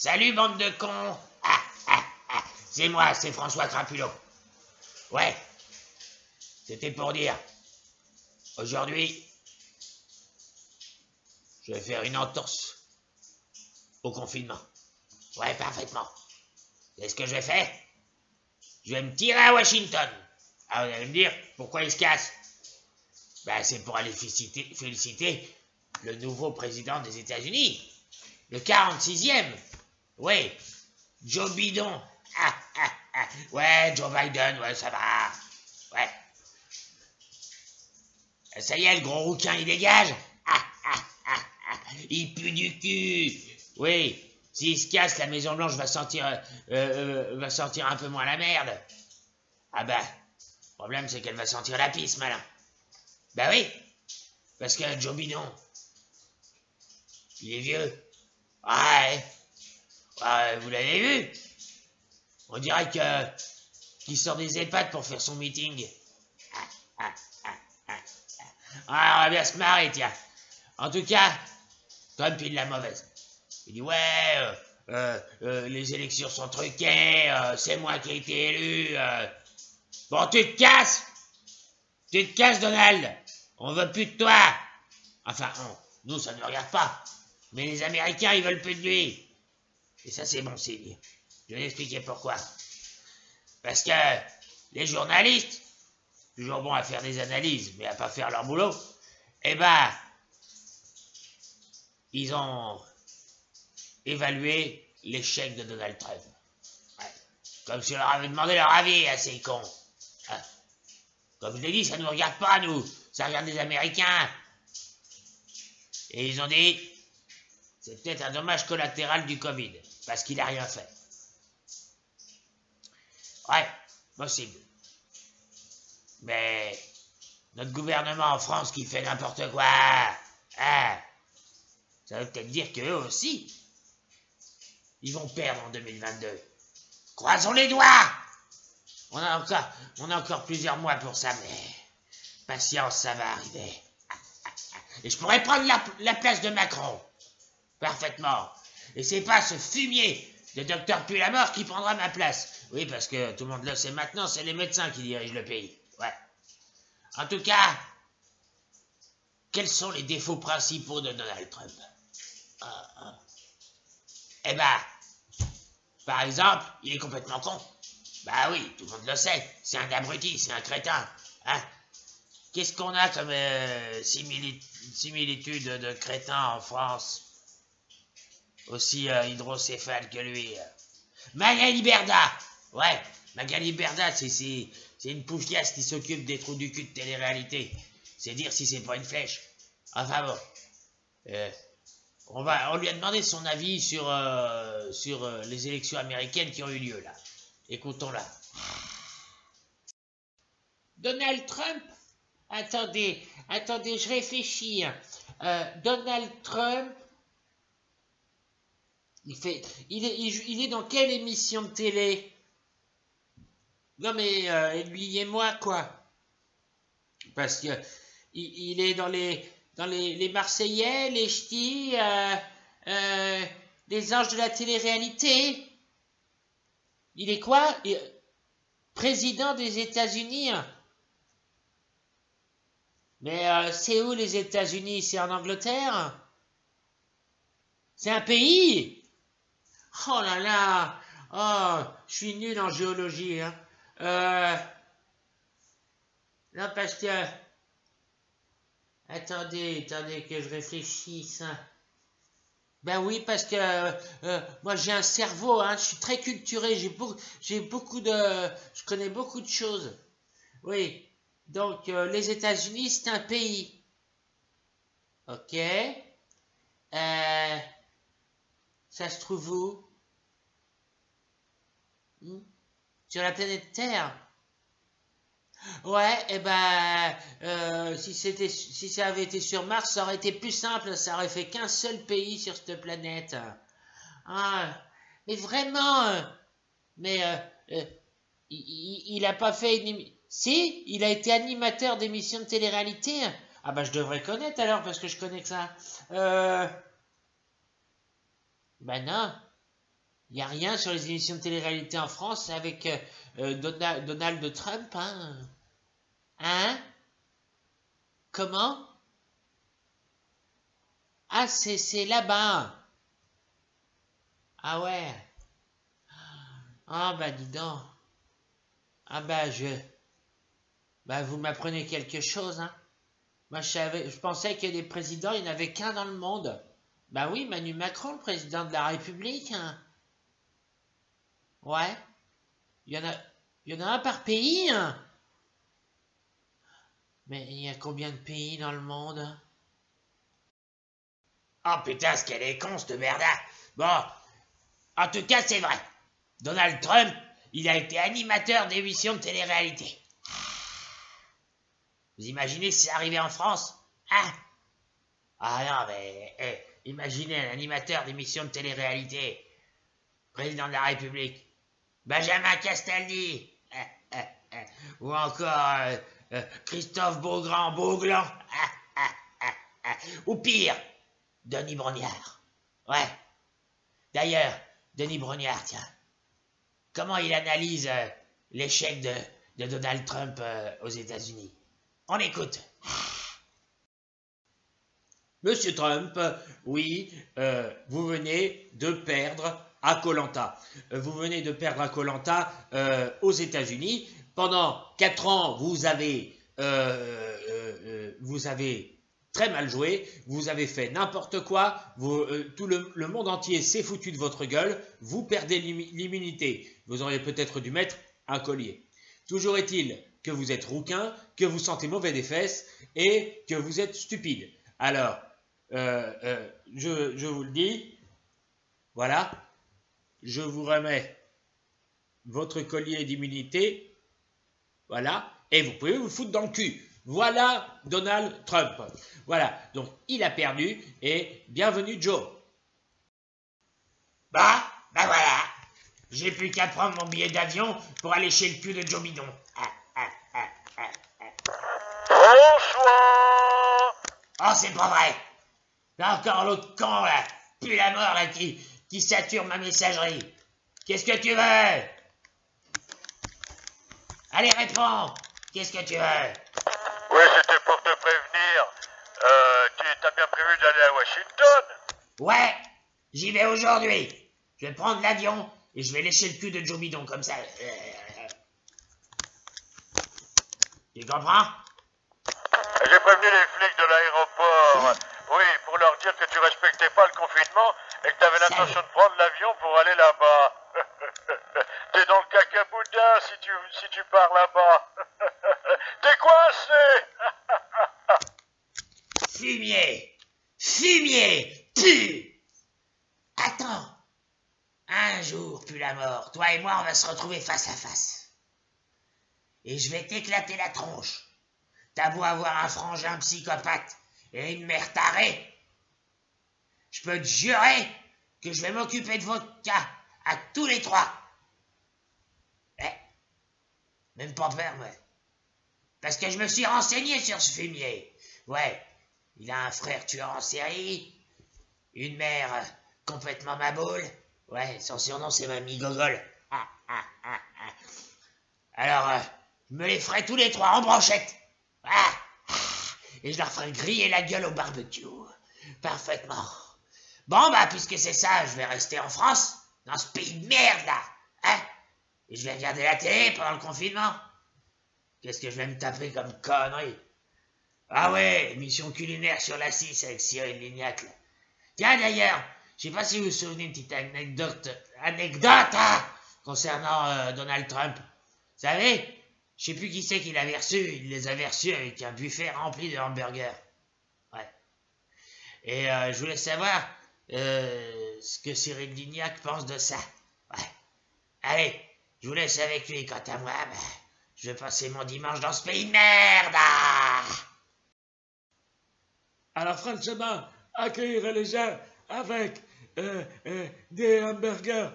Salut, bande de cons. C'est moi, c'est François Crapulot. Ouais, c'était pour dire. Aujourd'hui, je vais faire une entorse au confinement. Ouais, parfaitement. C'est ce que je vais faire. Je vais me tirer à Washington. Ah, vous allez me dire, pourquoi il se casse? Ben, c'est pour aller féliciter le nouveau président des États-Unis. Le 46e. Oui, Joe Bidon. Ouais, Joe Biden, ouais, ça va. Ouais. Ça y est, le gros rouquin, il dégage. Il pue du cul. Oui, s'il se casse, la Maison-Blanche va sentir un peu moins la merde. Ah bah, le problème, c'est qu'elle va sentir la pisse, malin. Bah oui, parce que Joe Bidon, il est vieux. Ouais, vous l'avez vu? On dirait qu'il sort des EHPAD pour faire son meeting. On va bien se marrer, tiens. En tout cas, Trump, il l'a mauvaise. Il dit, ouais, les élections sont truquées, c'est moi qui ai été élu. Bon, tu te casses. Tu te casses, Donald. On veut plus de toi. Enfin, nous, ça ne nous regarde pas. Mais les Américains, ils veulent plus de lui. Et ça, c'est bon signe. Je vais expliquer pourquoi. Parce que les journalistes, toujours bons à faire des analyses, mais à pas faire leur boulot, eh ben, ils ont évalué l'échec de Donald Trump. Ouais. Comme si on leur avait demandé leur avis à ces cons. Hein. Comme je l'ai dit, ça ne nous regarde pas, nous. Ça regarde les Américains. Et ils ont dit, c'est peut-être un dommage collatéral du Covid, parce qu'il n'a rien fait. Ouais, possible. Mais notre gouvernement en France qui fait n'importe quoi, hein, ça veut peut-être dire qu'eux aussi, ils vont perdre en 2022. Croisons les doigts. On a encore plusieurs mois pour ça, mais patience, ça va arriver. Et je pourrais prendre la place de Macron. Parfaitement. Et c'est pas ce fumier de Dr Pulamort qui prendra ma place. Oui, parce que tout le monde le sait maintenant, c'est les médecins qui dirigent le pays. Ouais. En tout cas, quels sont les défauts principaux de Donald Trump? Eh ben, par exemple, il est complètement con. Bah oui, tout le monde le sait. C'est un abruti, c'est un crétin. Hein? Qu'est-ce qu'on a comme similitude de crétin en France? Aussi hydrocéphale que lui. Magali Berda. Ouais, Magali Berda, c'est une poufiasse qui s'occupe des trous du cul de télé-réalité. C'est dire si c'est pas une flèche. Enfin bon. On lui a demandé son avis sur les élections américaines qui ont eu lieu là. Écoutons-la. Donald Trump? Attendez, je réfléchis. Donald Trump, il est dans quelle émission de télé? Non mais lui et moi quoi. Parce que il est dans les Marseillais, les Ch'tis, les anges de la télé-réalité. Il est quoi? Président des États-Unis. Mais c'est où les États-Unis? C'est en Angleterre? C'est un pays? Oh là là! Oh, je suis nul en géologie. Hein. Non, parce que... Attendez que je réfléchisse. Ben oui, parce que moi j'ai un cerveau, hein, je suis très culturé, je connais beaucoup de choses. Oui, donc les États-Unis c'est un pays. Ok. Ça se trouve où? Sur la planète Terre? Ouais, et ben, si ça avait été sur Mars, ça aurait été plus simple, ça aurait fait qu'un seul pays sur cette planète. Ah, mais vraiment, mais il a pas fait une... Si, il a été animateur d'émissions de télé-réalité. Ah bah je devrais connaître alors, parce que je connais que ça. Ben non. Il n'y a rien sur les émissions de télé-réalité en France avec Donald Trump, hein? Hein? Comment? Ah, c'est là-bas. Ah ouais. Ah bah dis donc. Ah bah vous m'apprenez quelque chose, hein. Moi je pensais que des présidents, il n'y en avait qu'un dans le monde. Bah oui, Emmanuel Macron, le président de la République, hein. Ouais. Il y en a un par pays, hein. Mais il y a combien de pays dans le monde? Oh putain, ce qu'elle est con, cette merda. Bon, en tout cas, c'est vrai. Donald Trump, il a été animateur d'émissions de télé-réalité. Vous imaginez si ça arrivait en France? Hein? Ah non, mais imaginez un animateur d'émissions de télé-réalité, président de la République, Benjamin Castaldi, ou encore Christophe Beauglan, ou pire, Denis Brognard. Ouais. D'ailleurs, Denis Brognard, tiens, comment il analyse l'échec de Donald Trump aux États-Unis? On écoute. Monsieur Trump, oui, vous venez de perdre à Koh-Lanta. Vous venez de perdre à Koh-Lanta aux États-Unis. Pendant 4 ans, vous avez très mal joué, vous avez fait n'importe quoi, tout le monde entier s'est foutu de votre gueule, vous perdez l'immunité. Vous auriez peut-être dû mettre un collier. Toujours est-il que vous êtes rouquin, que vous sentez mauvais des fesses et que vous êtes stupide. Alors, je vous le dis, voilà, je vous remets votre collier d'immunité, voilà, et vous pouvez vous foutre dans le cul. Voilà Donald Trump. Voilà, donc il a perdu et bienvenue Joe. Bah voilà, j'ai plus qu'à prendre mon billet d'avion pour aller chez le cul de Joe Bidon. Bonsoir. Oh, c'est pas vrai. T'as encore l'autre con là, pue la mort là, qui sature ma messagerie. Qu'est-ce que tu veux? Allez, réponds. Qu'est-ce que tu veux? Oui, c'était pour te prévenir. T'as bien prévu d'aller à Washington? Ouais, j'y vais aujourd'hui. Je vais prendre l'avion et je vais lécher le cul de Joe Bidon comme ça. Tu comprends? J'ai prévenu les flics de l'aéroport. Oui, pour leur dire que tu respectais pas le confinement et que t'avais l'intention de prendre l'avion pour aller là-bas. T'es dans le cacaboudin si tu pars là-bas. T'es coincé. Fumier! Fumier! Pu! Attends! Un jour, pue la mort, toi et moi, on va se retrouver face à face. Et je vais t'éclater la tronche. T'as beau avoir un frangin psychopathe et une mère tarée, je peux te jurer que je vais m'occuper de votre cas à tous les 3. Même pas peur, moi. Parce que je me suis renseigné sur ce fumier. Ouais, il a un frère tueur en série, une mère complètement maboule. Ouais, son surnom c'est Mamie Gogol. Alors, je me les ferai tous les 3 en brochette. Et je leur ferai griller la gueule au barbecue. Parfaitement. Bon, bah, puisque c'est ça, je vais rester en France, dans ce pays de merde, là. Hein? Et je vais regarder la télé pendant le confinement. Qu'est-ce que je vais me taper comme connerie? Ah ouais, émission culinaire sur la 6 avec Cyril Lignac, là. Tiens, d'ailleurs, je sais pas si vous vous souvenez une petite anecdote hein, concernant Donald Trump. Vous savez, je sais plus qui c'est qu'il avait reçu, il les avait reçus avec un buffet rempli de hamburgers. Ouais. Et je voulais savoir ce que Cyril Lignac pense de ça. Ouais. Allez, je vous laisse avec lui. Quant à moi, bah, je vais passer mon dimanche dans ce pays de merde. Alors franchement, accueillir les gens avec des hamburgers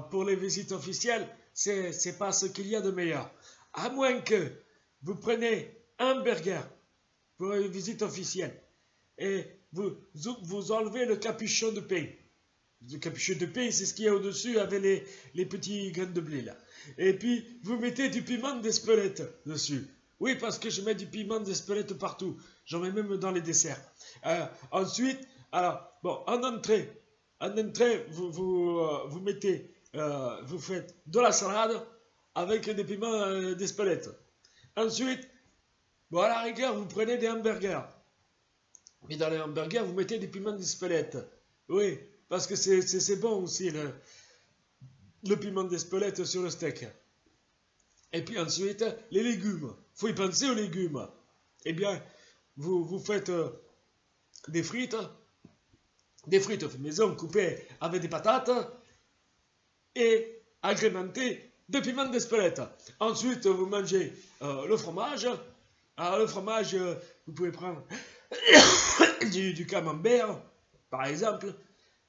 pour les visites officielles, c'est pas ce qu'il y a de meilleur. À moins que vous preniez un burger pour une visite officielle et vous enlevez le capuchon de pain. Le capuchon de pain, c'est ce qu'il y a au-dessus avec les petits grains de blé là. Et puis, vous mettez du piment d'Espelette dessus. Oui, parce que je mets du piment d'Espelette partout. J'en mets même dans les desserts. Ensuite, alors, bon, en entrée, vous mettez, vous faites de la salade avec des piments d'Espelette. Ensuite, bon, à la rigueur, vous prenez des hamburgers. Mais dans les hamburgers, vous mettez des piments d'Espelette. Oui, parce que c'est bon aussi, le piment d'Espelette sur le steak. Et puis ensuite, les légumes. Faut y penser aux légumes. Eh bien, vous faites des frites fait maison coupées avec des patates et agrémentées de piment d'Espelette. Ensuite, vous mangez le fromage. Alors, le fromage, vous pouvez prendre du camembert, par exemple.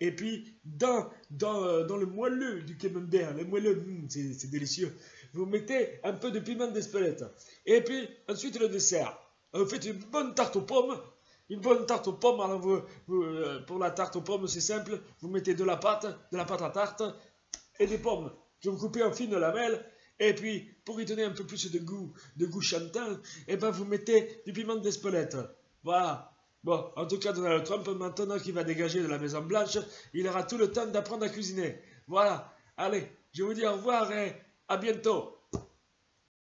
Et puis, dans le moelleux du camembert, le moelleux, c'est délicieux, vous mettez un peu de piment d'Espelette. Et puis, ensuite, le dessert. Vous faites une bonne tarte aux pommes. Une bonne tarte aux pommes. Alors, pour la tarte aux pommes, c'est simple. Vous mettez de la pâte à tarte et des pommes que vous coupez en fines lamelles. Et puis, pour y donner un peu plus de goût chantant, et ben vous mettez du piment d'Espelette. Voilà. Bon, en tout cas, Donald Trump, maintenant qu'il va dégager de la Maison Blanche, il aura tout le temps d'apprendre à cuisiner. Voilà. Allez, je vous dis au revoir et à bientôt.